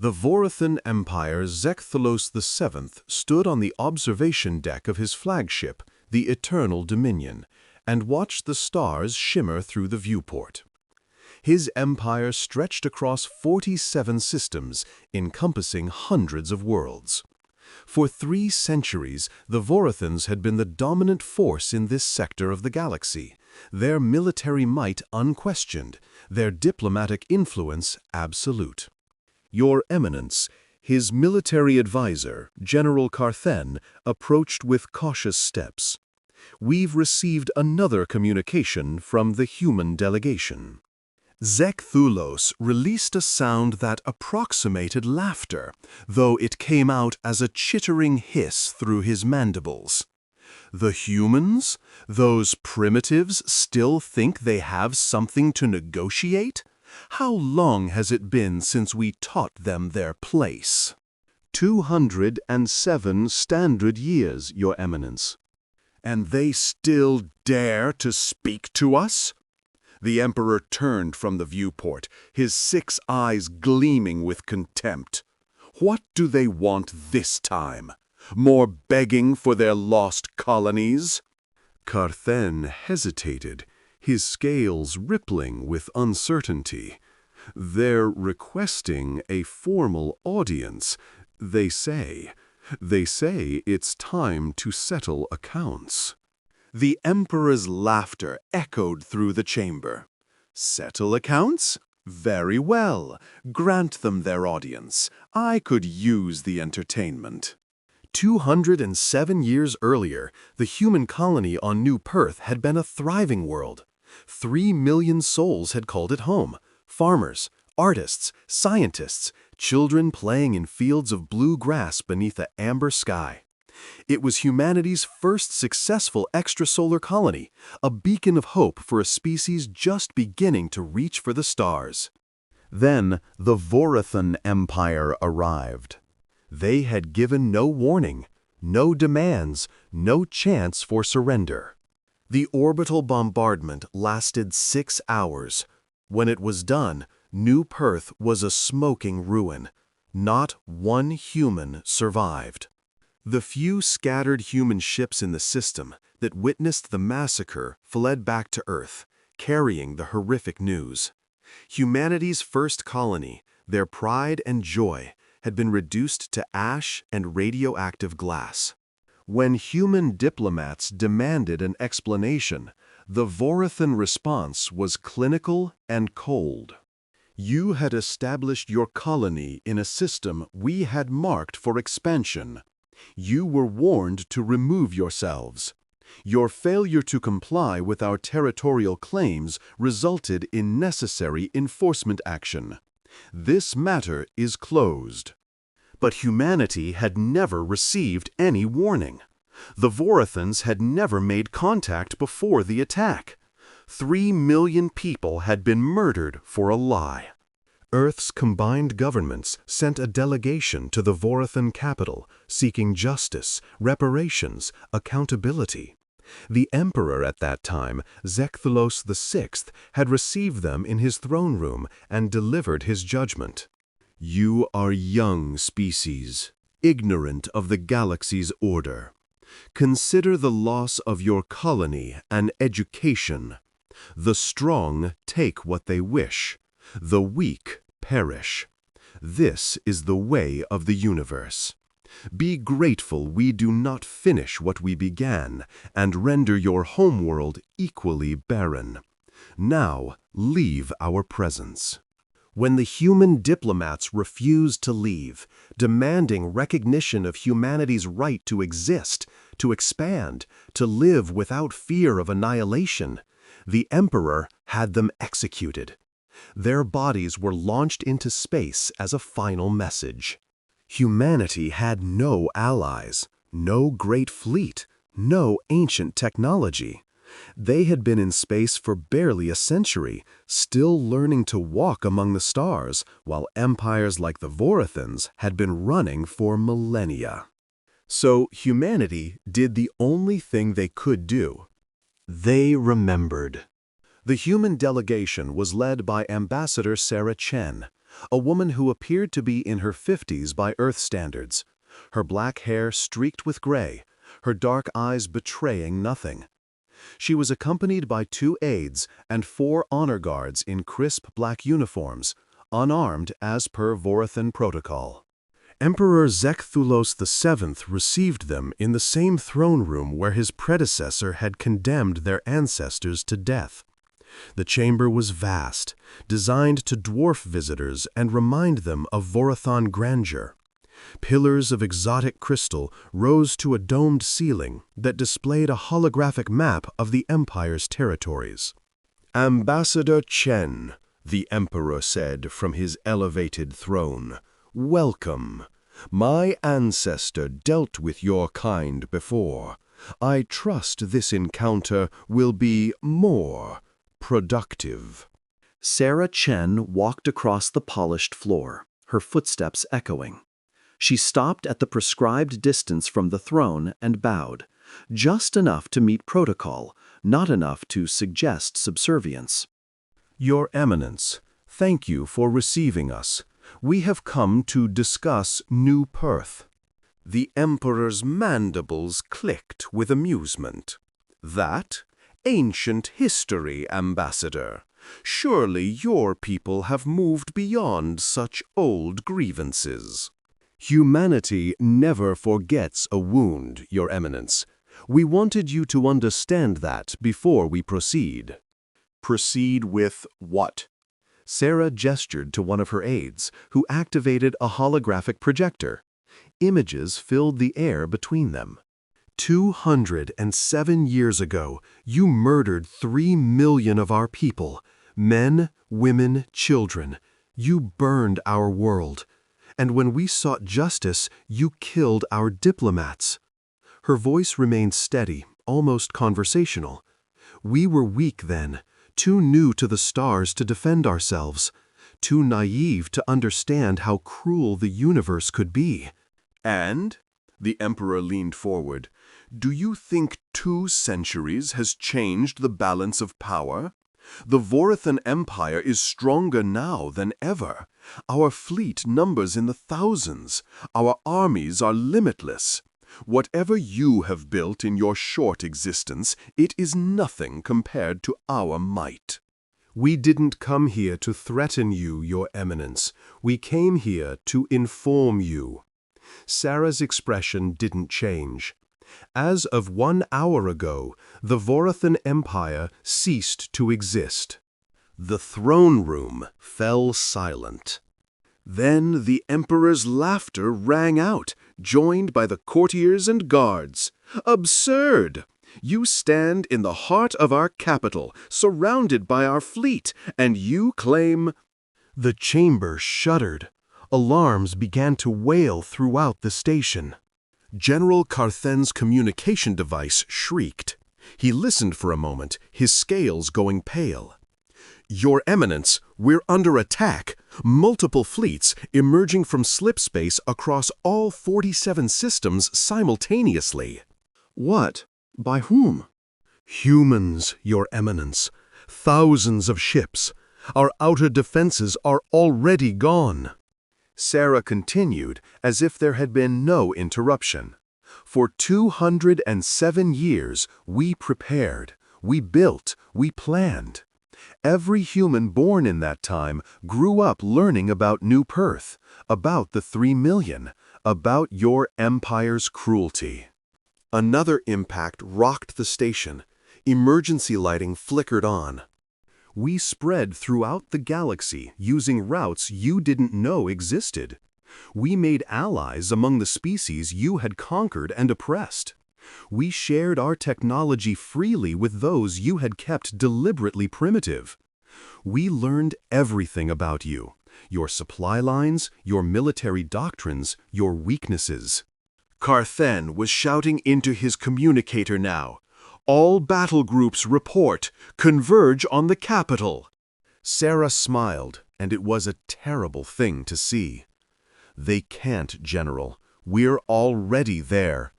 The Vorathan Empire's Zekthelos VII stood on the observation deck of his flagship, the Eternal Dominion, and watched the stars shimmer through the viewport. His empire stretched across 47 systems, encompassing hundreds of worlds. For 3 centuries, the Vorathans had been the dominant force in this sector of the galaxy, their military might unquestioned, their diplomatic influence absolute. Your Eminence, his military advisor, General Carthen, approached with cautious steps. We've received another communication from the human delegation. Zekthelos released a sound that approximated laughter, though it came out as a chittering hiss through his mandibles. The humans, those primitives, still think they have something to negotiate? How long has it been since we taught them their place? 207 standard years, Your Eminence. And they still dare to speak to us? The Emperor turned from the viewport, his 6 eyes gleaming with contempt. What do they want this time? More begging for their lost colonies? Carthen hesitated, his scales rippling with uncertainty. They're requesting a formal audience, they say. They say it's time to settle accounts. The Emperor's laughter echoed through the chamber. Settle accounts? Very well. Grant them their audience. I could use the entertainment. 207 years earlier, the human colony on New Perth had been a thriving world. 3 million souls had called it home. Farmers, artists, scientists, children playing in fields of blue grass beneath an amber sky. It was humanity's first successful extrasolar colony, a beacon of hope for a species just beginning to reach for the stars. Then the Vorathan Empire arrived. They had given no warning, no demands, no chance for surrender. The orbital bombardment lasted 6 hours. When it was done, New Perth was a smoking ruin. Not one human survived. The few scattered human ships in the system that witnessed the massacre fled back to Earth, carrying the horrific news. Humanity's first colony, their pride and joy, had been reduced to ash and radioactive glass. When human diplomats demanded an explanation, the Vorathan response was clinical and cold. You had established your colony in a system we had marked for expansion. You were warned to remove yourselves. Your failure to comply with our territorial claims resulted in necessary enforcement action. This matter is closed. But humanity had never received any warning. The Vorathans had never made contact before the attack. 3 million people had been murdered for a lie. Earth's combined governments sent a delegation to the Vorathan capital, seeking justice, reparations, accountability. The Emperor at that time, Zekthelos VI, had received them in his throne room and delivered his judgment. You are young species, ignorant of the galaxy's order. Consider the loss of your colony an education. The strong take what they wish. The weak perish. This is the way of the universe. Be grateful we do not finish what we began and render your homeworld equally barren. Now leave our presence. When the human diplomats refused to leave, demanding recognition of humanity's right to exist, to expand, to live without fear of annihilation, the Emperor had them executed. Their bodies were launched into space as a final message. Humanity had no allies, no great fleet, no ancient technology. They had been in space for barely a century, still learning to walk among the stars, while empires like the Vorathans had been running for millennia. So humanity did the only thing they could do. They remembered. The human delegation was led by Ambassador Sarah Chen, a woman who appeared to be in her 50s by Earth standards, her black hair streaked with gray, her dark eyes betraying nothing. She was accompanied by 2 aides and 4 honor guards in crisp black uniforms, unarmed as per Vorathan protocol. Emperor Zekthulos VII received them in the same throne room where his predecessor had condemned their ancestors to death. The chamber was vast, designed to dwarf visitors and remind them of Vorathan grandeur. Pillars of exotic crystal rose to a domed ceiling that displayed a holographic map of the Empire's territories. "Ambassador Chen," the Emperor said from his elevated throne, "welcome. My ancestor dealt with your kind before. I trust this encounter will be more productive." Sarah Chen walked across the polished floor, her footsteps echoing. She stopped at the prescribed distance from the throne and bowed, just enough to meet protocol, not enough to suggest subservience. "Your Eminence, thank you for receiving us. We have come to discuss New Perth." The Emperor's mandibles clicked with amusement. "That? Ancient history, Ambassador. Surely your people have moved beyond such old grievances." "Humanity never forgets a wound, Your Eminence. We wanted you to understand that before we proceed." "Proceed with what?" Sarah gestured to one of her aides, who activated a holographic projector. Images filled the air between them. 207 years ago, you murdered 3 million of our people, men, women, children. You burned our world. And when we sought justice, you killed our diplomats. Her voice remained steady, almost conversational. We were weak then, too new to the stars to defend ourselves, too naive to understand how cruel the universe could be. "And?" The Emperor leaned forward. "Do you think 2 centuries has changed the balance of power? The Vorathan Empire is stronger now than ever. Our fleet numbers in the thousands. Our armies are limitless. Whatever you have built in your short existence, it is nothing compared to our might." "We didn't come here to threaten you, Your Eminence. We came here to inform you." Sarah's expression didn't change. As of 1 hour ago, the Vorathan Empire ceased to exist. The throne room fell silent. Then the Emperor's laughter rang out, joined by the courtiers and guards. "Absurd! You stand in the heart of our capital, surrounded by our fleet, and you claim—" The chamber shuddered. Alarms began to wail throughout the station. General Carthen's communication device shrieked. He listened for a moment, his scales going pale. "Your Eminence, we're under attack. Multiple fleets emerging from slipspace across all 47 systems simultaneously." "What? By whom?" "Humans, Your Eminence. Thousands of ships. Our outer defenses are already gone." Sarah continued as if there had been no interruption. "For 207 years, we prepared, we built, we planned. Every human born in that time grew up learning about New Perth, about the 3 million, about your empire's cruelty." Another impact rocked the station. Emergency lighting flickered on. "We spread throughout the galaxy using routes you didn't know existed. We made allies among the species you had conquered and oppressed. We shared our technology freely with those you had kept deliberately primitive. We learned everything about you, your supply lines, your military doctrines, your weaknesses." Carthen was shouting into his communicator now. "All battle groups report. Converge on the capital." Sarah smiled, and it was a terrible thing to see. "They can't, General. We're already there.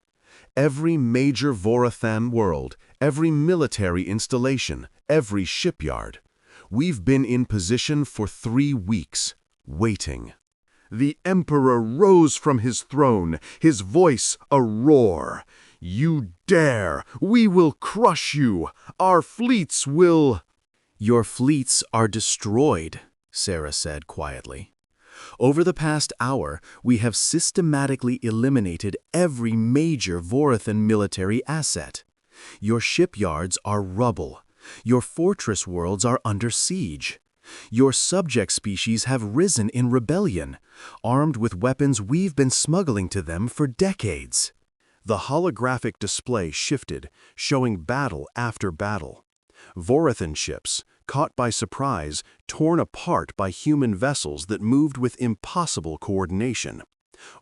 Every major Vorathan world, every military installation, every shipyard. We've been in position for 3 weeks. waiting. The Emperor rose from his throne, his voice a roar. "You dare! We will crush you! Our fleets will—" "Your fleets are destroyed," Sarah said quietly. "Over the past hour, we have systematically eliminated every major Vorathan military asset. Your shipyards are rubble. Your fortress worlds are under siege. Your subject species have risen in rebellion, armed with weapons we've been smuggling to them for decades." The holographic display shifted, showing battle after battle. Vorathan ships, caught by surprise, torn apart by human vessels that moved with impossible coordination.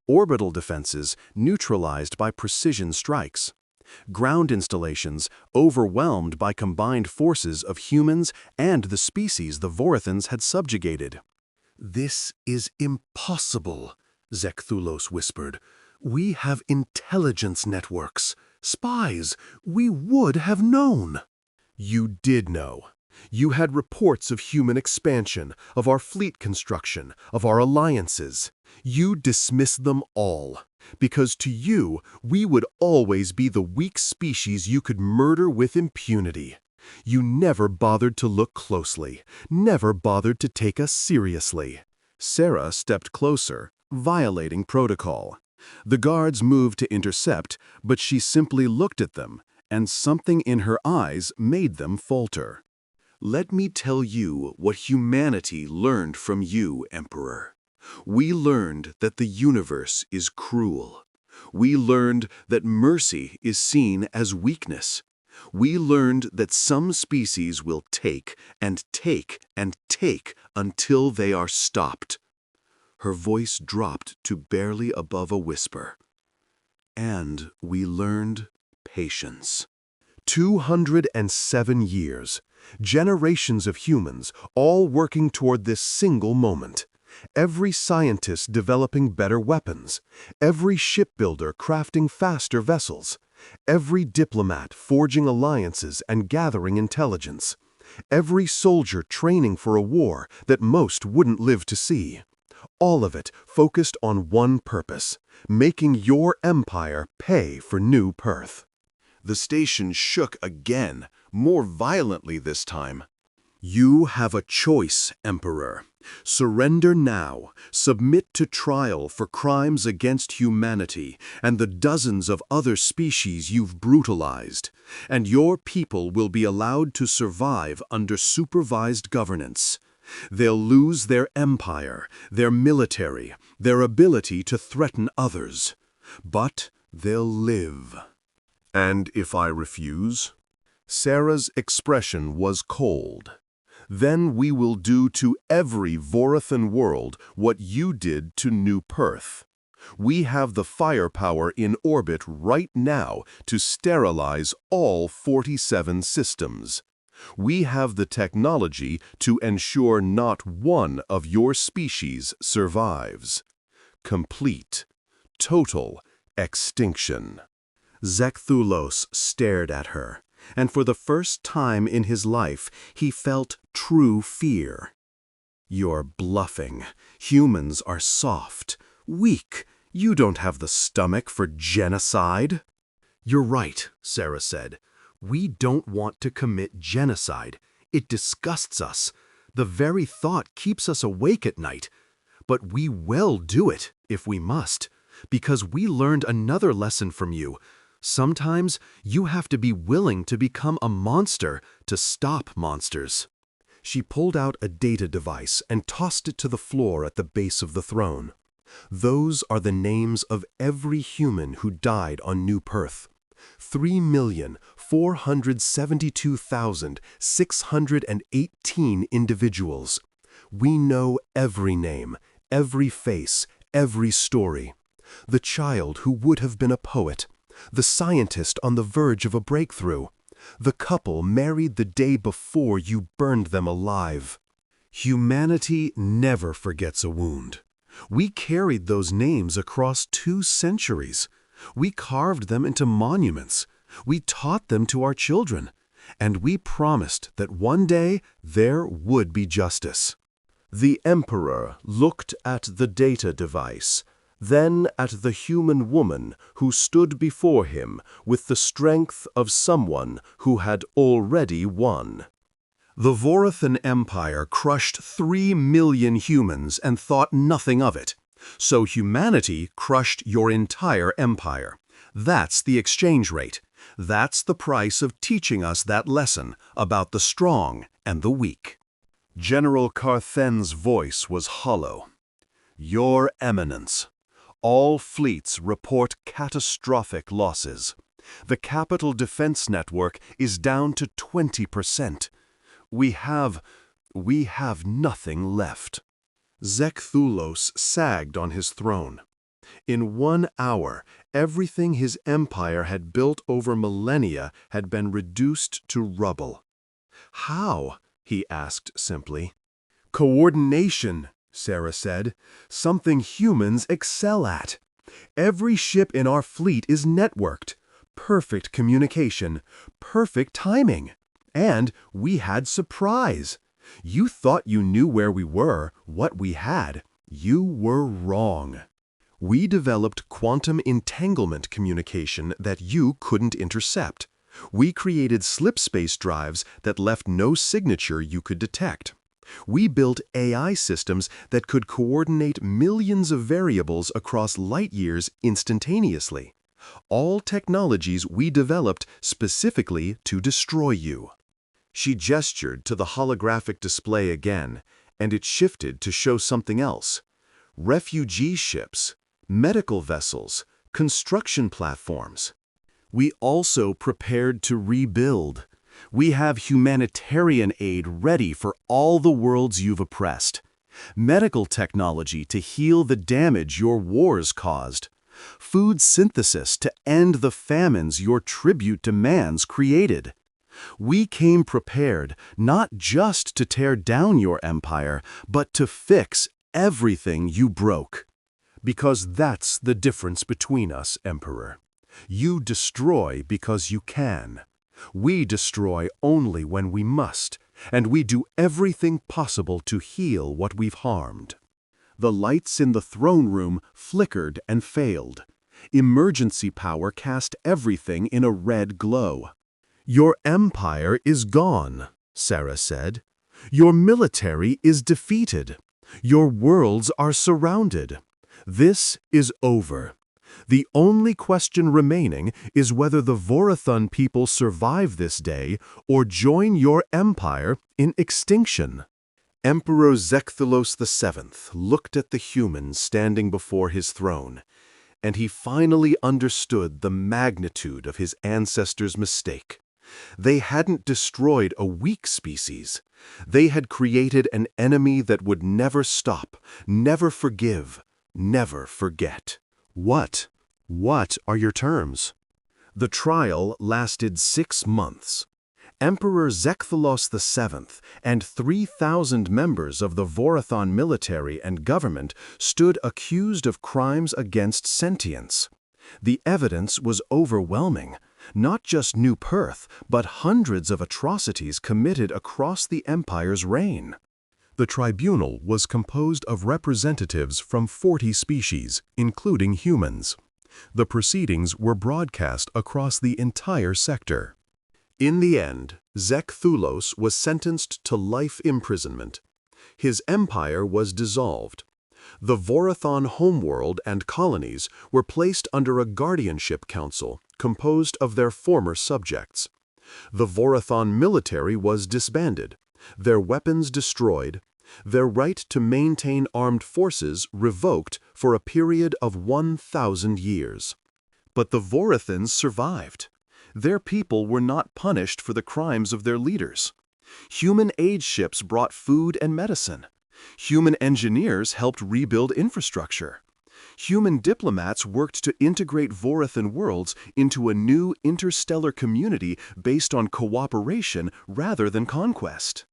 Orbital defenses neutralized by precision strikes. Ground installations overwhelmed by combined forces of humans and the species the Vorathans had subjugated. "This is impossible," Zecthulos whispered. "We have intelligence networks, spies. We would have known." "You did know. You had reports of human expansion, of our fleet construction, of our alliances. You dismissed them all, because to you, we would always be the weak species you could murder with impunity. You never bothered to look closely, never bothered to take us seriously." Sarah stepped closer, violating protocol. The guards moved to intercept, but she simply looked at them, and something in her eyes made them falter. "Let me tell you what humanity learned from you, Emperor. We learned that the universe is cruel. We learned that mercy is seen as weakness. We learned that some species will take and take and take until they are stopped." Her voice dropped to barely above a whisper. "And we learned patience." 207 years. Generations of humans, all working toward this single moment. Every scientist developing better weapons. Every shipbuilder crafting faster vessels. Every diplomat forging alliances and gathering intelligence. Every soldier training for a war that most wouldn't live to see. All of it focused on one purpose: making your empire pay for new Perth. The station shook again, more violently this time. "You have a choice, Emperor. Surrender now, submit to trial for crimes against humanity and the dozens of other species you've brutalized, and your people will be allowed to survive under supervised governance. They'll lose their empire, their military, their ability to threaten others. But they'll live." "And if I refuse?" Sarah's expression was cold. "Then we will do to every Vorathan world what you did to New Perth. We have the firepower in orbit right now to sterilize all 47 systems. We have the technology to ensure not one of your species survives. Complete, total extinction." Zecthulos stared at her, and for the first time in his life, he felt true fear. "You're bluffing. Humans are soft, weak. You don't have the stomach for genocide." "You're right," Sarah said. "We don't want to commit genocide. It disgusts us. The very thought keeps us awake at night. But we will do it, if we must, because we learned another lesson from you. Sometimes you have to be willing to become a monster to stop monsters." She pulled out a data device and tossed it to the floor at the base of the throne. "Those are the names of every human who died on New Perth. 3,472,618 individuals. We know every name, every face, every story. The child who would have been a poet. The scientist on the verge of a breakthrough. The couple married the day before you burned them alive. Humanity never forgets a wound. We carried those names across 2 centuries. We carved them into monuments. We taught them to our children. And we promised that one day there would be justice." The Emperor looked at the data device, then at the human woman who stood before him with the strength of someone who had already won. The Vorathan Empire crushed 3 million humans and thought nothing of it. So humanity crushed your entire empire. That's the exchange rate. That's the price of teaching us that lesson about the strong and the weak. General Carthen's voice was hollow. Your Eminence, all fleets report catastrophic losses. The capital defense network is down to 20%. We have nothing left. Zekthulos sagged on his throne. In 1 hour, everything his empire had built over millennia had been reduced to rubble. How? He asked simply. Coordination, Sarah said. Something humans excel at. Every ship in our fleet is networked. Perfect communication. Perfect timing. And we had surprise. You thought you knew where we were, what we had. You were wrong. We developed quantum entanglement communication that you couldn't intercept. We created slipspace drives that left no signature you could detect. We built AI systems that could coordinate millions of variables across light years instantaneously. All technologies we developed specifically to destroy you. She gestured to the holographic display again, and it shifted to show something else. Refugee ships, medical vessels, construction platforms. We also prepared to rebuild. We have humanitarian aid ready for all the worlds you've oppressed. Medical technology to heal the damage your wars caused. Food synthesis to end the famines your tribute demands created. We came prepared not just to tear down your empire, but to fix everything you broke. Because that's the difference between us, Emperor. You destroy because you can. We destroy only when we must, and we do everything possible to heal what we've harmed. The lights in the throne room flickered and failed. Emergency power cast everything in a red glow. Your empire is gone, Sarah said. Your military is defeated. Your worlds are surrounded. This is over. The only question remaining is whether the Vorathan people survive this day or join your empire in extinction. Emperor Zekthulos VII looked at the humans standing before his throne, and he finally understood the magnitude of his ancestors' mistake. They hadn't destroyed a weak species. They had created an enemy that would never stop, never forgive, never forget. What are your terms? The trial lasted 6 months. Emperor Zekthulos VII and 3,000 members of the Vorathan military and government stood accused of crimes against sentience. The evidence was overwhelming. Not just New Perth, but hundreds of atrocities committed across the empire's reign. The tribunal was composed of representatives from 40 species, including humans. The proceedings were broadcast across the entire sector. In the end, Zekthulos was sentenced to life imprisonment. His empire was dissolved. The Vorathan homeworld and colonies were placed under a guardianship council composed of their former subjects. The Vorathan military was disbanded, their weapons destroyed, their right to maintain armed forces revoked for a period of 1,000 years. But the Vorathans survived. Their people were not punished for the crimes of their leaders. Human aid ships brought food and medicine. Human engineers helped rebuild infrastructure. Human diplomats worked to integrate Vorathan worlds into a new interstellar community based on cooperation rather than conquest.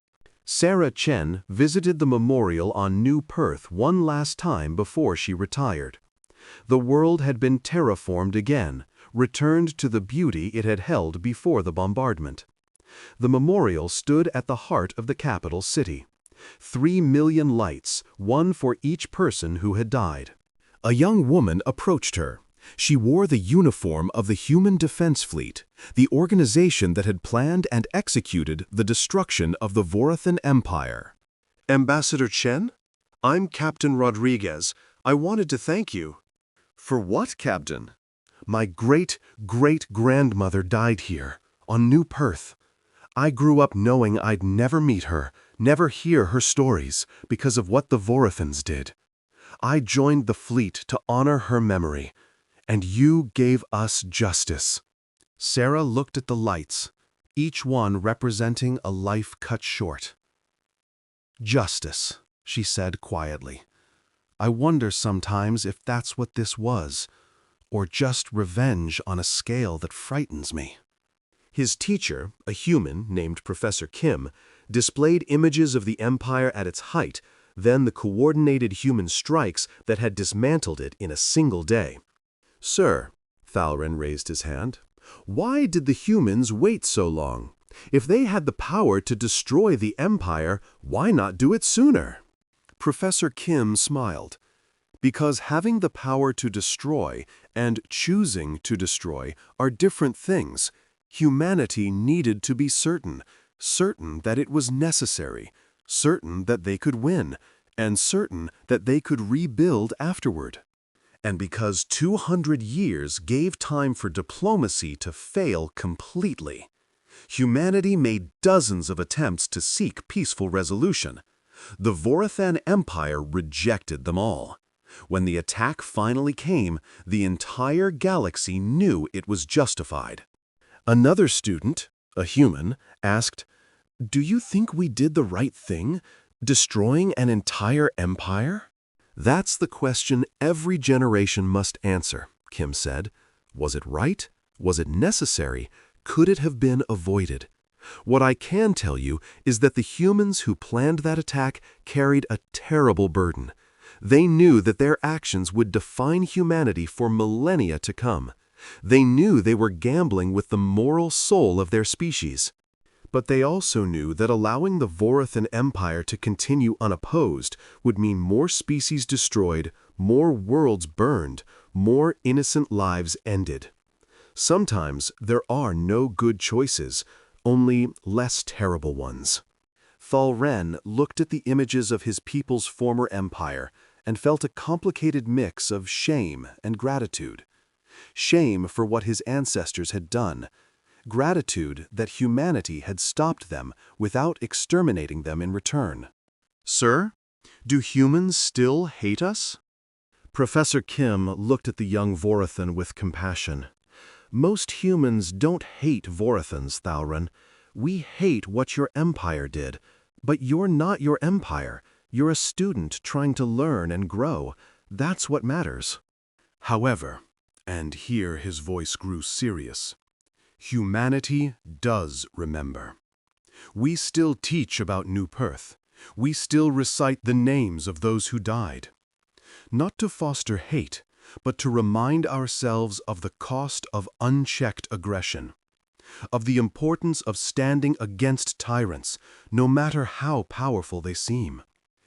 Sarah Chen visited the memorial on New Perth one last time before she retired. The world had been terraformed again, returned to the beauty it had held before the bombardment. The memorial stood at the heart of the capital city. 3 million lights, one for each person who had died. A young woman approached her. She wore the uniform of the Human Defense Fleet, the organization that had planned and executed the destruction of the Vorathan Empire. Ambassador Chen? I'm Captain Rodriguez. I wanted to thank you. For what, Captain? My great-great-grandmother died here, on New Perth. I grew up knowing I'd never meet her, never hear her stories, because of what the Vorathans did. I joined the fleet to honor her memory, and you gave us justice. Sarah looked at the lights, each one representing a life cut short. Justice, she said quietly. I wonder sometimes if that's what this was, or just revenge on a scale that frightens me. His teacher, a human named Professor Kim, displayed images of the Empire at its height, then the coordinated human strikes that had dismantled it in a single day. Sir, Thalrin raised his hand, why did the humans wait so long? If they had the power to destroy the Empire, why not do it sooner? Professor Kim smiled. Because having the power to destroy and choosing to destroy are different things. Humanity needed to be certain that it was necessary, certain that they could win, and certain that they could rebuild afterward. And because 200 years gave time for diplomacy to fail completely, humanity made dozens of attempts to seek peaceful resolution. The Vorathan Empire rejected them all. When the attack finally came, the entire galaxy knew it was justified. Another student, a human, asked, "Do you think we did the right thing, destroying an entire empire?" That's the question every generation must answer, Kim said. Was it right? Was it necessary? Could it have been avoided? What I can tell you is that the humans who planned that attack carried a terrible burden. They knew that their actions would define humanity for millennia to come. They knew they were gambling with the moral soul of their species. But they also knew that allowing the Vorathan Empire to continue unopposed would mean more species destroyed, more worlds burned, more innocent lives ended. Sometimes there are no good choices, only less terrible ones. Thalren looked at the images of his people's former empire and felt a complicated mix of shame and gratitude. Shame for what his ancestors had done, gratitude that humanity had stopped them without exterminating them in return. Sir, do humans still hate us? Professor Kim looked at the young Vorathan with compassion. Most humans don't hate Vorathans, Thalren. We hate what your empire did. But you're not your empire. You're a student trying to learn and grow. That's what matters. However, and here his voice grew serious, humanity does remember. We still teach about New Perth. We still recite the names of those who died. Not to foster hate, but to remind ourselves of the cost of unchecked aggression, of the importance of standing against tyrants, no matter how powerful they seem.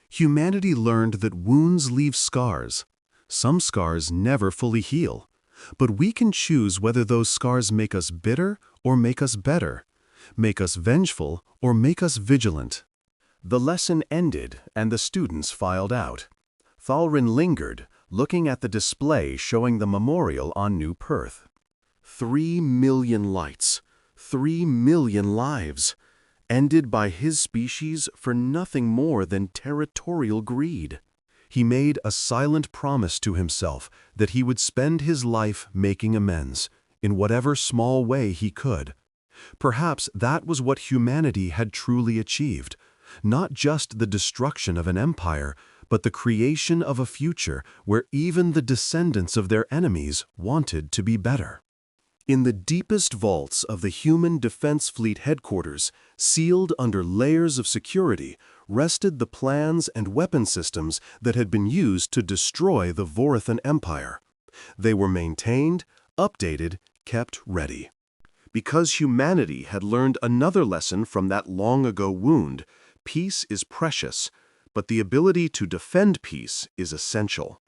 Humanity learned that wounds leave scars. Some scars never fully heal, but we can choose whether those scars make us bitter or make us better, make us vengeful or make us vigilant. The lesson ended and the students filed out. Thalrin lingered, looking at the display showing the memorial on New Perth. 3 million lights, 3 million lives, ended by his species for nothing more than territorial greed. He made a silent promise to himself that he would spend his life making amends, in whatever small way he could. Perhaps that was what humanity had truly achieved, not just the destruction of an empire, but the creation of a future where even the descendants of their enemies wanted to be better. In the deepest vaults of the Human Defense Fleet headquarters, sealed under layers of security, rested the plans and weapon systems that had been used to destroy the Vorathan Empire. They were maintained, updated, kept ready. Because humanity had learned another lesson from that long-ago wound, Peace is precious, but the ability to defend peace is essential.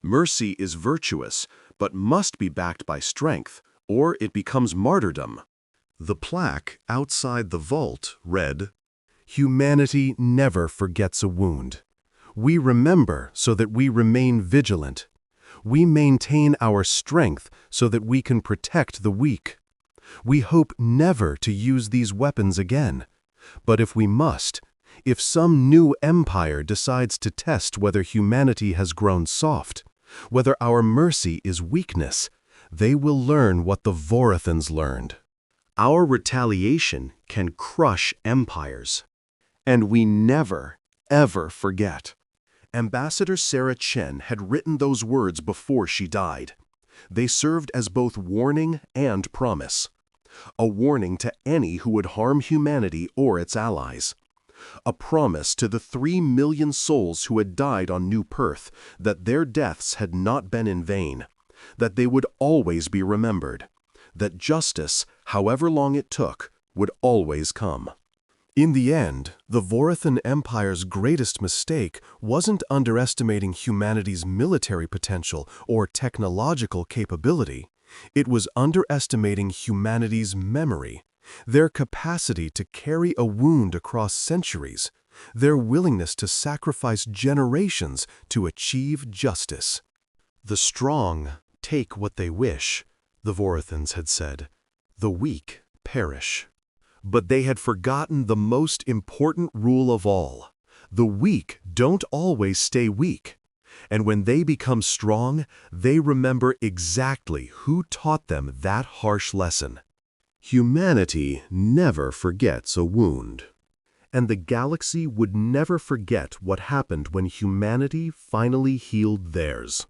Mercy is virtuous, but must be backed by strength, or it becomes martyrdom. The plaque outside the vault read, "Humanity never forgets a wound. We remember so that we remain vigilant. We maintain our strength so that we can protect the weak. We hope never to use these weapons again. But if we must, if some new empire decides to test whether humanity has grown soft, whether our mercy is weakness, they will learn what the Vorathans learned. Our retaliation can crush empires. And we never, ever forget." Ambassador Sarah Chen had written those words before she died. They served as both warning and promise. A warning to any who would harm humanity or its allies. A promise to the 3 million souls who had died on New Perth that their deaths had not been in vain, that they would always be remembered, that justice, however long it took, would always come. In the end, the Vorathan Empire's greatest mistake wasn't underestimating humanity's military potential or technological capability. It was underestimating humanity's memory, their capacity to carry a wound across centuries, their willingness to sacrifice generations to achieve justice. "The strong take what they wish," the Vorathans had said. "The weak perish." But they had forgotten the most important rule of all. The weak don't always stay weak. And when they become strong, they remember exactly who taught them that harsh lesson. Humanity never forgets a wound. And the galaxy would never forget what happened when humanity finally healed theirs.